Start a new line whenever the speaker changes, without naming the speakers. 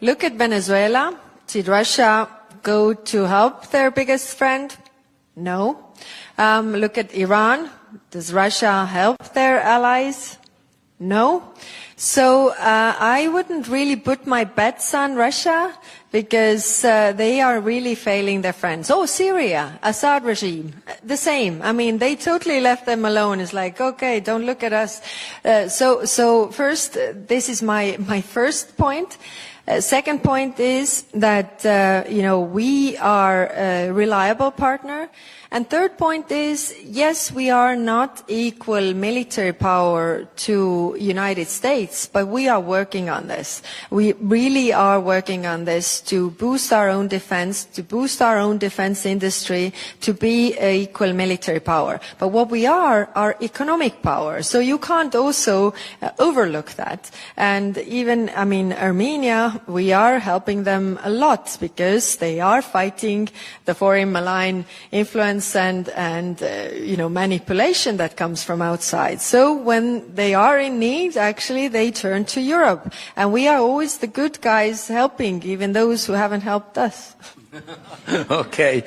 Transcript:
Look at Venezuela. Did Russia go to help their biggest friend? No. Look at Iran. Does Russia help their allies? No. So I wouldn't really put my bets on Russia because they are really failing their friends. Oh, Syria, Assad regime, the same. I mean, they totally left them alone. It's like, okay, don't look at us. So first, this is my first point. Second point is that, we are a reliable partner. And third point is, yes, we are not equal military power to United States, but we are working on this. We really are working on this to boost our own defense, to boost our own defense industry, to be an equal military power. But what we are economic power. So you can't also overlook that. And even, Armenia, we are helping them a lot because they are fighting the foreign malign influence and manipulation that comes from outside. So when they are in need, actually they turn to Europe, and we are always the good guys helping even those who haven't helped us.
Okay.